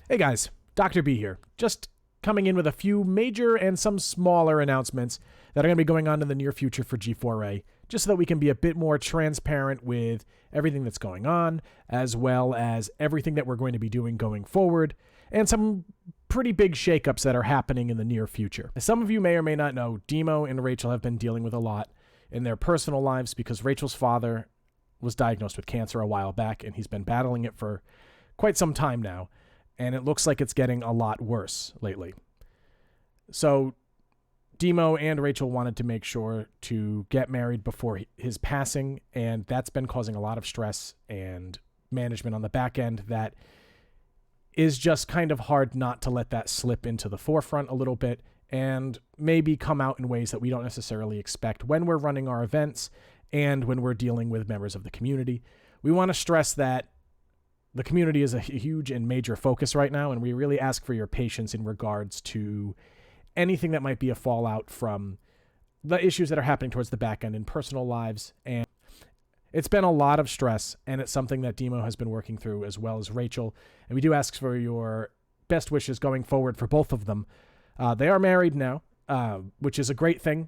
Hey guys, Dr. B here. Just coming in with a few major and some smaller announcements that are going to be going on in the near future for G4A, just so that we can be a bit more transparent with everything that's going on, as well as everything that we're going to be doing going forward, and some pretty big shakeups that are happening in the near future. As some of you may or may not know, Demo and Rachel have been dealing with a lot in their personal lives because Rachel's father was diagnosed with cancer a while back, and he's been battling it for quite some time now. And it looks like it's getting a lot worse lately. So Demo and Rachel wanted to make sure to get married before his passing, and that's been causing a lot of stress and management on the back end that is just kind of hard not to let that slip into the forefront a little bit and maybe come out in ways that we don't necessarily expect when we're running our events and when we're dealing with members of the community. We want to stress that the community is a huge and major focus right now, and we really ask for your patience in regards to anything that might be a fallout from the issues that are happening towards the back end in personal lives. And it's been a lot of stress, and it's something that Demo has been working through, as well as Rachel. And we do ask for your best wishes going forward for both of them. They are married now, which is a great thing.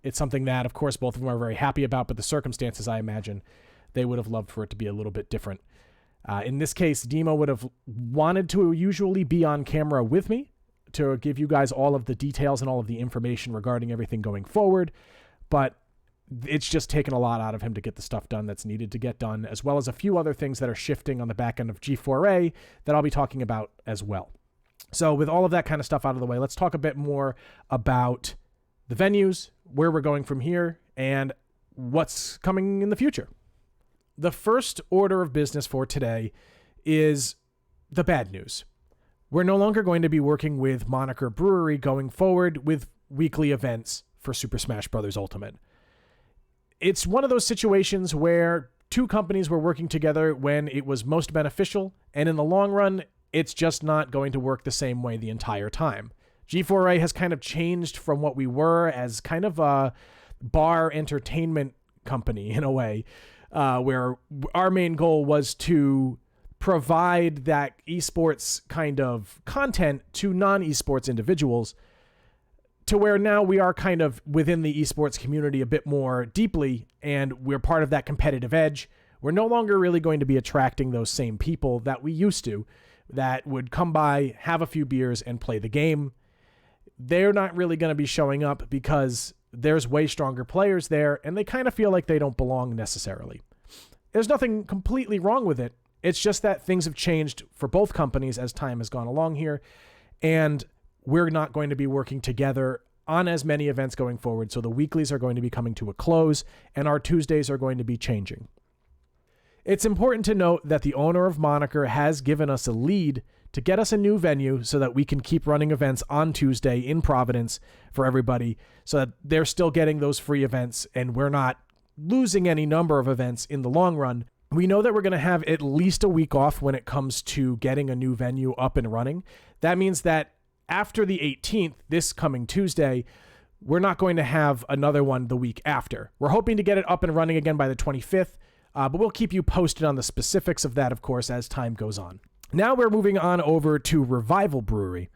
It's something that, of course, both of them are very happy about, but the circumstances, I imagine, they would have loved for it to be a little bit different. In this case, Demo would have wanted to usually be on camera with me to give you guys all of the details and all of the information regarding everything going forward, but it's just taken a lot out of him to get the stuff done that's needed to get done, as well as a few other things that are shifting on the back end of G4A that I'll be talking about as well. So with all of that kind of stuff out of the way, let's talk a bit more about the venues, where we're going from here, and what's coming in the future. The first order of business for today is the bad news. We're no longer going to be working with Moniker Brewery going forward with weekly events for Super Smash Bros. Ultimate. It's one of those situations where two companies were working together when it was most beneficial, and in the long run, it's just not going to work the same way the entire time. G4A has kind of changed from what we were as kind of a bar entertainment company in a way, where our main goal was to provide that esports kind of content to non-esports individuals, to where now we are kind of within the esports community a bit more deeply, and we're part of that competitive edge. We're no longer really going to be attracting those same people that we used to, that would come by, have a few beers, and play the game. They're not really going to be showing up because there's way stronger players there, and they kind of feel like they don't belong necessarily. There's nothing completely wrong with it. It's just that things have changed for both companies as time has gone along here, and we're not going to be working together on as many events going forward, so the weeklies are going to be coming to a close, and our Tuesdays are going to be changing. It's important to note that the owner of Moniker has given us a lead to get us a new venue so that we can keep running events on Tuesday in Providence for everybody, so that they're still getting those free events and we're not losing any number of events in the long run. We know that we're going to have at least a week off when it comes to getting a new venue up and running. That means that after the 18th, this coming Tuesday, we're not going to have another one the week after. We're hoping to get it up and running again by the 25th, but we'll keep you posted on the specifics of that, of course, as time goes on. Now we're moving on over to Revival Brewery.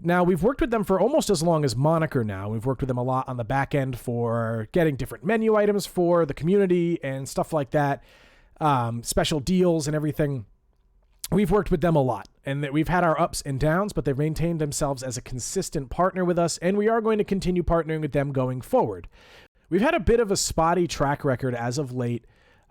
Now, we've worked with them for almost as long as Moniker now. We've worked with them a lot on the back end for getting different menu items for the community and stuff like that, special deals and everything. We've worked with them a lot, and we've had our ups and downs, but they've maintained themselves as a consistent partner with us, and we are going to continue partnering with them going forward. We've had a bit of a spotty track record as of late,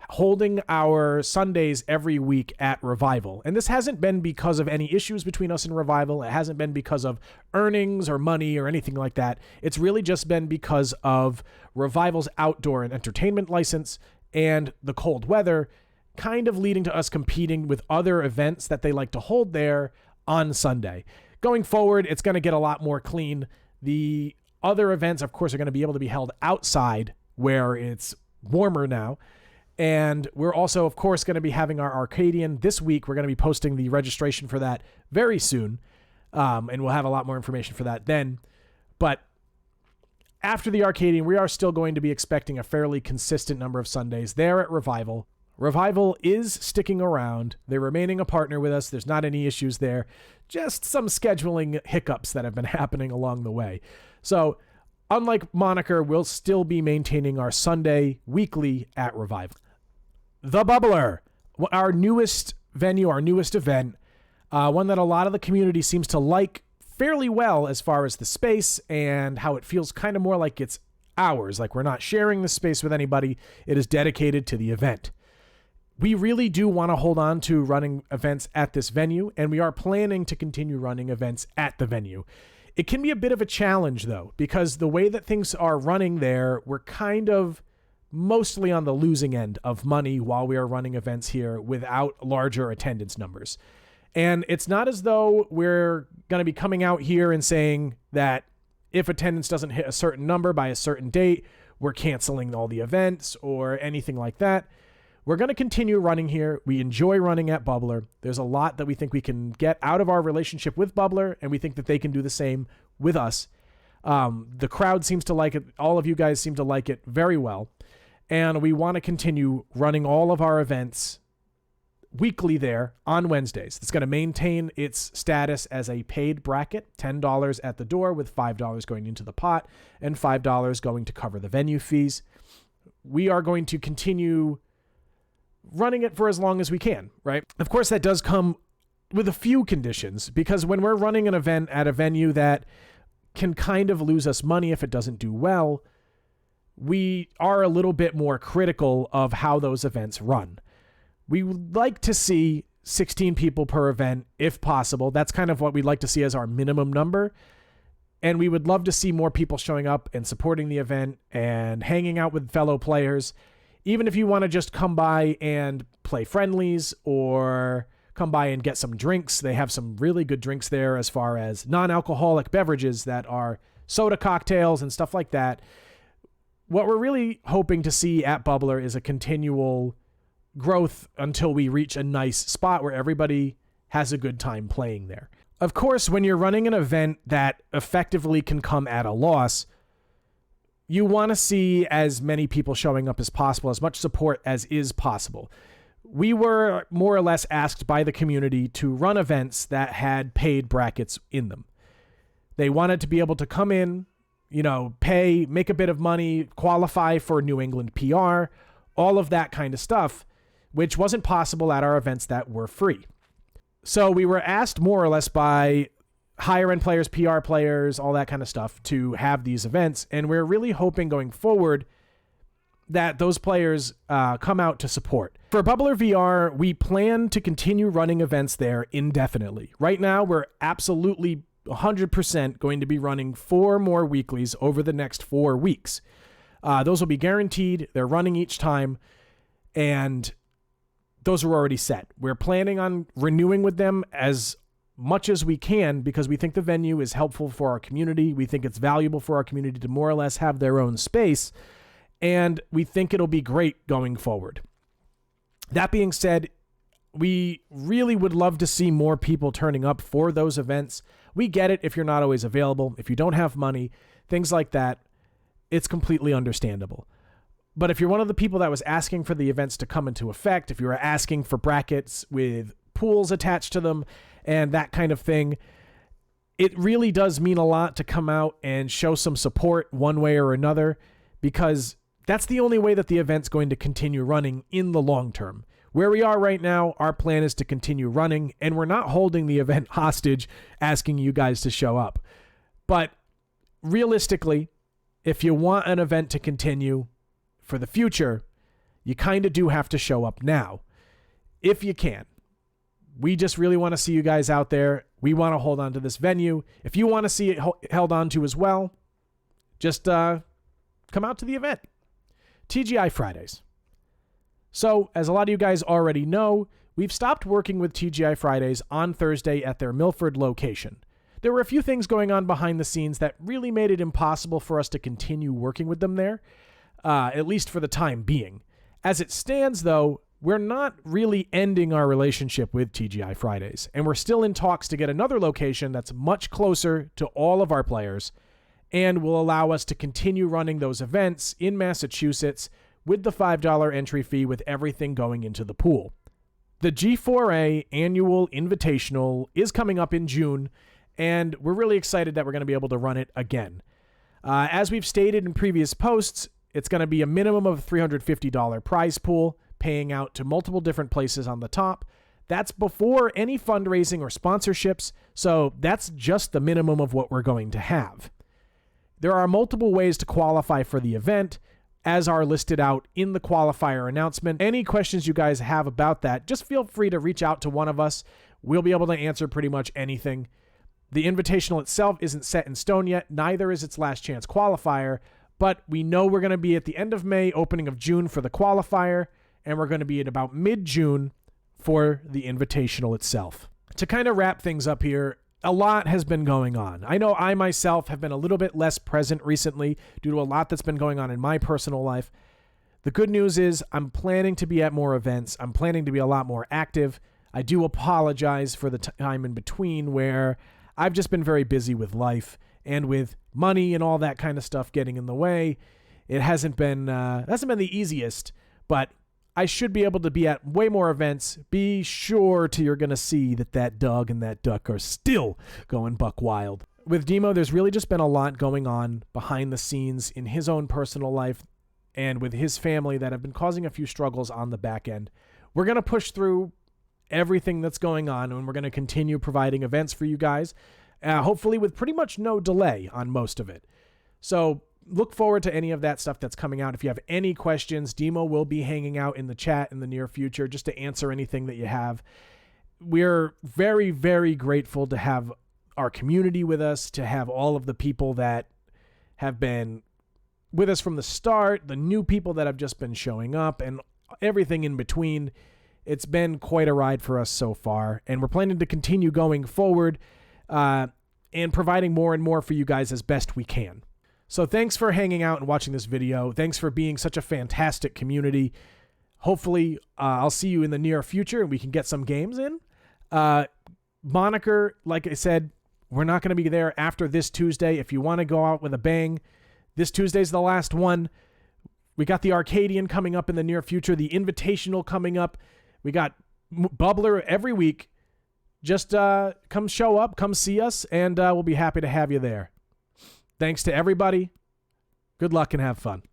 holding our Sundays every week at Revival. And this hasn't been because of any issues between us and Revival. It hasn't been because of earnings or money or anything like that. It's really just been because of Revival's outdoor and entertainment license and the cold weather, kind of leading to us competing with other events that they like to hold there on Sunday. Going forward, it's going to get a lot more clean. The other events, of course, are going to be able to be held outside where it's warmer now. And we're also, of course, going to be having our Arcadian this week. We're going to be posting the registration for that very soon. And we'll have a lot more information for that then. But after the Arcadian, we are still going to be expecting a fairly consistent number of Sundays there at Revival. Revival is sticking around. They're remaining a partner with us. There's not any issues there. Just some scheduling hiccups that have been happening along the way. So, unlike Moniker, we'll still be maintaining our Sunday weekly at Revival. The Bubbler, our newest venue, our newest event, one that a lot of the community seems to like fairly well as far as the space and how it feels kind of more like it's ours, like we're not sharing the space with anybody. It is dedicated to the event. We really do want to hold on to running events at this venue, and we are planning to continue running events at the venue. It can be a bit of a challenge, though, because the way that things are running there, we're kind of mostly on the losing end of money while we are running events here without larger attendance numbers. And it's not as though we're going to be coming out here and saying that if attendance doesn't hit a certain number by a certain date, we're canceling all the events or anything like that. We're going to continue running here. We enjoy running at Bubbler. There's a lot that we think we can get out of our relationship with Bubbler, and we think that they can do the same with us. The crowd seems to like it. All of you guys seem to like it very well. And we want to continue running all of our events weekly there on Wednesdays. It's going to maintain its status as a paid bracket, $10 at the door with $5 going into the pot and $5 going to cover the venue fees. We are going to continue running it for as long as we can, right? Of course, that does come with a few conditions, because when we're running an event at a venue that can kind of lose us money if it doesn't do well, we are a little bit more critical of how those events run. We would like to see 16 people per event if possible. That's kind of what we'd like to see as our minimum number. And we would love to see more people showing up and supporting the event and hanging out with fellow players. Even if you want to just come by and play friendlies or come by and get some drinks, they have some really good drinks there as far as non-alcoholic beverages that are soda cocktails and stuff like that. What we're really hoping to see at Bubbler is a continual growth until we reach a nice spot where everybody has a good time playing there. Of course, when you're running an event that effectively can come at a loss, you want to see as many people showing up as possible, as much support as is possible. We were more or less asked by the community to run events that had paid brackets in them. They wanted to be able to come in, pay, make a bit of money, qualify for New England PR, all of that kind of stuff, which wasn't possible at our events that were free. So we were asked more or less by higher end players, PR players, all that kind of stuff to have these events. And we're really hoping going forward that those players come out to support. For Bubbler VR, we plan to continue running events there indefinitely. Right now, we're absolutely 100% going to be running 4 more weeklies over the next 4 weeks. Those will be guaranteed. They're running each time. And those are already set. We're planning on renewing with them as much as we can because we think the venue is helpful for our community. We think it's valuable for our community to more or less have their own space. And we think it'll be great going forward. That being said, we really would love to see more people turning up for those events. We get it if you're not always available, if you don't have money, things like that. It's completely understandable. But if you're one of the people that was asking for the events to come into effect, if you were asking for brackets with pools attached to them and that kind of thing, it really does mean a lot to come out and show some support one way or another, because that's the only way that the event's going to continue running in the long term. Where we are right now, our plan is to continue running, and we're not holding the event hostage asking you guys to show up. But realistically, if you want an event to continue for the future, you kind of do have to show up now, if you can. We just really want to see you guys out there. We want to hold on to this venue. If you want to see it held on to as well, just come out to the event. TGI Fridays. So, as a lot of you guys already know, we've stopped working with TGI Fridays on Thursday at their Milford location. There were a few things going on behind the scenes that really made it impossible for us to continue working with them there, at least for the time being. As it stands, though, we're not really ending our relationship with TGI Fridays, and we're still in talks to get another location that's much closer to all of our players and will allow us to continue running those events in Massachusetts with the $5 entry fee with everything going into the pool. The G4A annual invitational is coming up in June, and we're really excited that we're going to be able to run it again. As we've stated in previous posts, it's going to be a minimum of $350 prize pool, paying out to multiple different places on the top. That's before any fundraising or sponsorships, so that's just the minimum of what we're going to have. There are multiple ways to qualify for the event, as are listed out in the qualifier announcement. Any questions you guys have about that, just feel free to reach out to one of us. We'll be able to answer pretty much anything. The invitational itself isn't set in stone yet, neither is its last chance qualifier, but we know we're going to be at the end of May, opening of June for the qualifier, and we're going to be at about mid-June for the invitational itself. To kind of wrap things up here, a lot has been going on. I know I myself have been a little bit less present recently due to a lot that's been going on in my personal life. The good news is I'm planning to be at more events. I'm planning to be a lot more active. I do apologize for the time in between where I've just been very busy with life and with money and all that kind of stuff getting in the way. It hasn't been the easiest, but I should be able to be at way more events. Be sure you're going to see that dog and that duck are still going buck wild. With Demo, there's really just been a lot going on behind the scenes in his own personal life and with his family that have been causing a few struggles on the back end. We're going to push through everything that's going on, and we're going to continue providing events for you guys, hopefully with pretty much no delay on most of it. So look forward to any of that stuff that's coming out. If you have any questions, Demo will be hanging out in the chat in the near future just to answer anything that you have. We're very, very grateful to have our community with us, to have all of the people that have been with us from the start, the new people that have just been showing up, and everything in between. It's been quite a ride for us so far, and we're planning to continue going forward and providing more and more for you guys as best we can. So thanks for hanging out and watching this video. Thanks for being such a fantastic community. Hopefully, I'll see you in the near future and we can get some games in. Moniker, like I said, we're not going to be there after this Tuesday. If you want to go out with a bang, this Tuesday's the last one. We got the Arcadian coming up in the near future, the Invitational coming up. We got Bubbler every week. Just come show up, come see us, and we'll be happy to have you there. Thanks to everybody. Good luck and have fun.